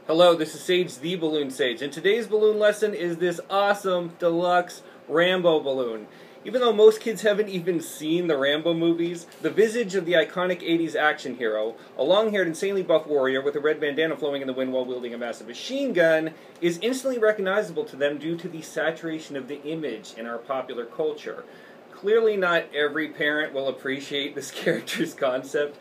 Hello, this is Sage the Balloon Sage, and today's balloon lesson is this awesome deluxe Rambo balloon. Even though most kids haven't even seen the Rambo movies, the visage of the iconic 80s action hero, a long-haired, insanely buff warrior with a red bandana flowing in the wind while wielding a massive machine gun, is instantly recognizable to them due to the saturation of the image in our popular culture. Clearly not every parent will appreciate this character's concept,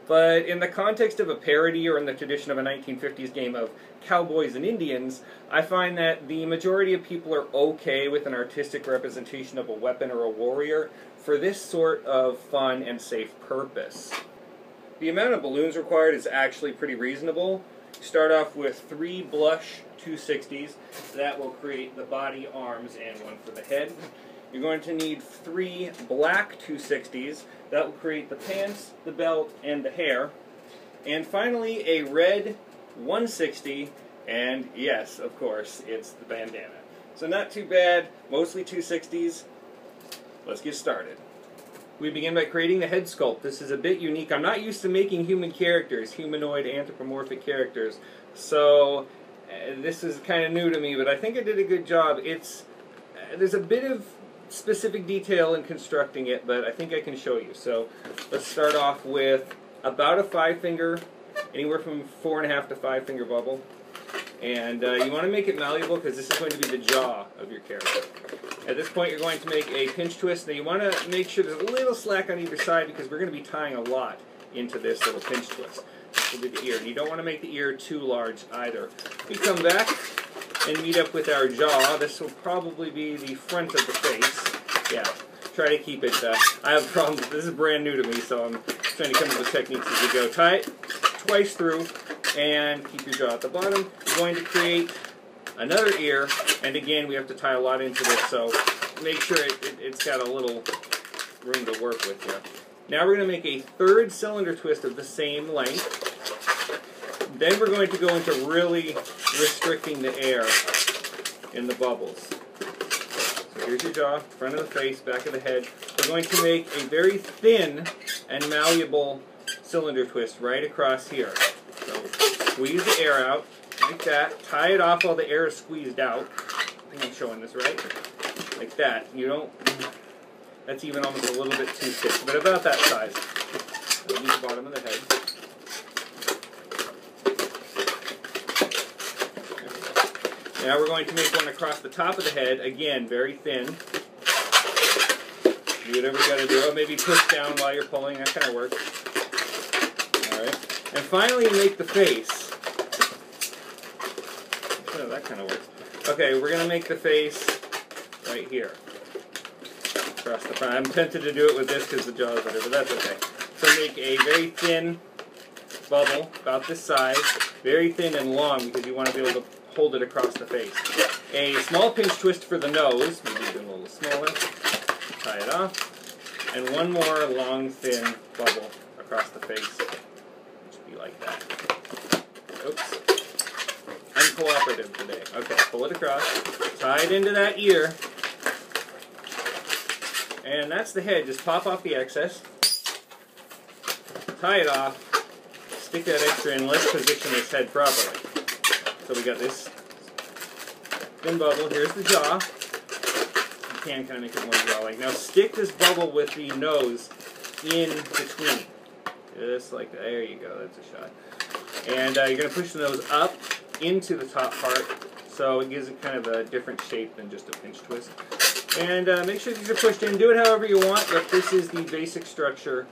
but in the context of a parody or in the tradition of a 1950s game of cowboys and Indians, I find that the majority of people are okay with an artistic representation of a weapon or a warrior for this sort of fun and safe purpose. The amount of balloons required is actually pretty reasonable. You start off with 3 blush 260s. That will create the body, arms, and one for the head. You're going to need 3 black 260s. That will create the pants, the belt, and the hair. And finally, a red 160, and yes, of course, it's the bandana. So not too bad, mostly 260s. Let's get started. We begin by creating the head sculpt. This is a bit unique. I'm not used to making human characters, humanoid anthropomorphic characters, so this is kind of new to me, but I think I did a good job. There's a bit of specific detail in constructing it, but I think I can show you. So let's start off with about a 5-finger, anywhere from 4.5 to 5-finger bubble. And you want to make it malleable because this is going to be the jaw of your character. At this point you're going to make a pinch twist. Now you want to make sure there's a little slack on either side because we're going to be tying a lot into this little pinch twist. This will be the ear. And you don't want to make the ear too large either. We come back and meet up with our jaw. This will probably be the front of the face. Yeah, try to keep it, I have problems. This is brand new to me, so I'm trying to come up with techniques as we go. Tie it twice through and keep your jaw at the bottom. You're going to create another ear, and again, we have to tie a lot into this, so make sure it's got a little room to work with here. Now we're going to make a 3rd cylinder twist of the same length. Then we're going to go into really restricting the air in the bubbles. So here's your jaw, front of the face, back of the head. We're going to make a very thin and malleable cylinder twist right across here. So squeeze the air out, like that. Tie it off while the air is squeezed out. I think I'm showing this right. Like that. You don't... That's even almost a little bit too thick, but about that size. So use the bottom of the head. Now we're going to make one across the top of the head, again, very thin. Do whatever you got to do. Or maybe push down while you're pulling, that kind of works. Alright. And finally make the face. Oh, that kind of works. Okay, we're going to make the face right here. Across the front. I'm tempted to do it with this because the jaw is better, but that's okay. So make a very thin bubble, about this size, very thin and long because you want to be able to hold it across the face. A small pinch twist for the nose, maybe even a little smaller. Tie it off. And one more long, thin bubble across the face. It should be like that. Oops. Uncooperative today. Okay, pull it across. Tie it into that ear. And that's the head. Just pop off the excess. Tie it off. Stick that extra in. Let's position this head properly. So we got this thin bubble. Here's the jaw. You can kind of make it more jaw-like. Now stick this bubble with the nose in between. Just like that. There you go. That's a shot. And you're going to push the nose up into the top part so it gives it kind of a different shape than just a pinch twist. And make sure these are pushed in. Do it however you want, but this is the basic structure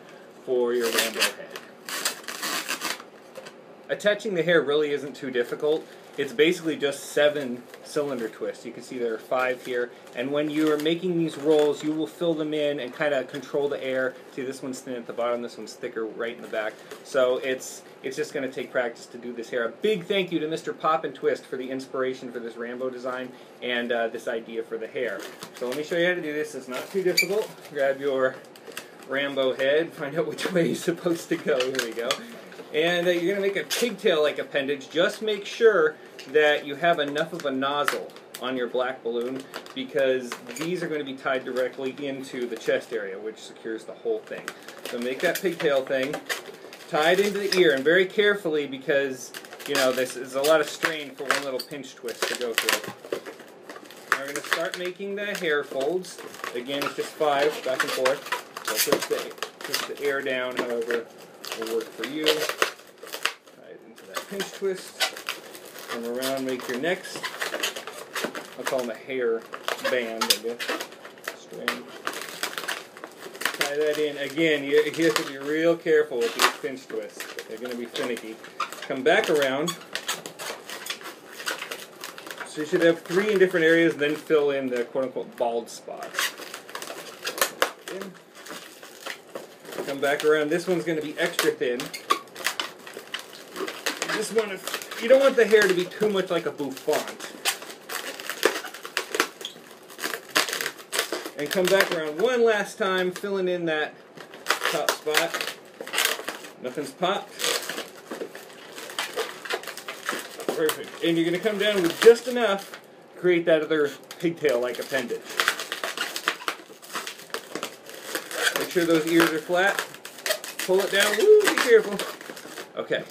for your Rambo head. Attaching the hair really isn't too difficult. It's basically just 7 cylinder twists. You can see there are 5 here. And when you are making these rolls, you will fill them in and kind of control the air. See, this one's thin at the bottom, this one's thicker right in the back. So it's just going to take practice to do this hair. A big thank you to Mr. Pop and Twist for the inspiration for this Rambo design and this idea for the hair. So let me show you how to do this. It's not too difficult. Grab your Rambo head, find out which way you're supposed to go. Here we go. And you're going to make a pigtail-like appendage. Just make sure that you have enough of a nozzle on your black balloon because these are going to be tied directly into the chest area, which secures the whole thing. So make that pigtail thing, tie it into the ear, and very carefully because you know, this is a lot of strain for one little pinch twist to go through. Now we're going to start making the hair folds. Again, it's just 5 back and forth. So push the air down, however will work for you. Tie it into that pinch twist. Come around, make your next, I'll call them a hair band, I guess. String. Tie that in. Again, you have to be real careful with these pinch twists. They're going to be finicky. Come back around. So you should have 3 in different areas, then fill in the quote-unquote bald spots. In. Come back around. This one's going to be extra thin. You don't want the hair to be too much like a bouffant. And come back around one last time, filling in that top spot. Nothing's popped. Perfect. And you're going to come down with just enough to create that other pigtail-like appendage. Make sure those ears are flat. Pull it down. Woo, be careful. Okay,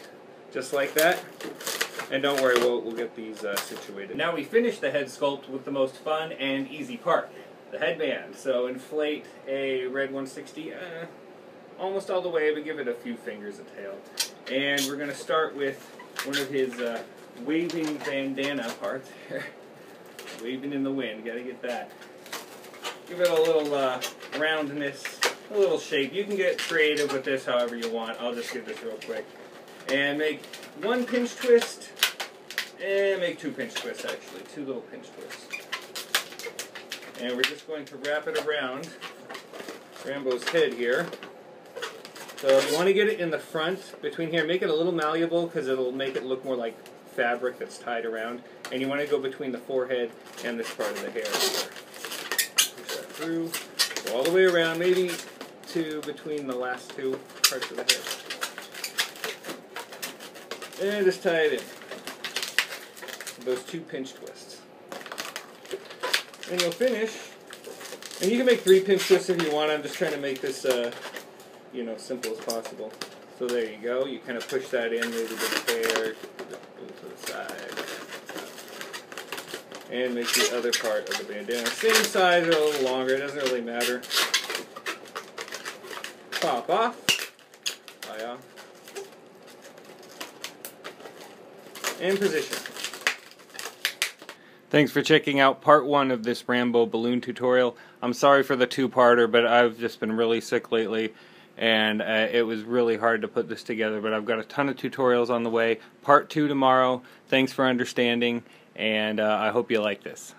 just like that. And don't worry, we'll get these situated. Now we finish the head sculpt with the most fun and easy part, the headband. So inflate a red 160 almost all the way, but give it a few fingers of tail. And we're going to start with one of his waving bandana parts here. Waving in the wind, gotta get that. Give it a little roundness, a little shape. You can get creative with this however you want. I'll just give this real quick. And make 1 pinch twist, and make 2 pinch twists actually, 2 little pinch twists. And we're just going to wrap it around Rambo's head here. So you want to get it in the front, between here, make it a little malleable because it'll make it look more like fabric that's tied around. And you want to go between the forehead and this part of the hair here. Push that through, go all the way around, maybe to between the last 2 parts of the hair. And just tie it in. Those 2 pinch twists. And you'll finish, and you can make 3 pinch twists if you want. I'm just trying to make this you know, simple as possible. So there you go. You kind of push that in, maybe to the hair, to the side, and make the other part of the bandana same size or a little longer. It doesn't really matter. Pop off, tie off, and position. Thanks for checking out part 1 of this Rambo balloon tutorial. I'm sorry for the 2-parter, but I've just been really sick lately, and it was really hard to put this together, but I've got a ton of tutorials on the way. Part 2 tomorrow. Thanks for understanding, and I hope you like this.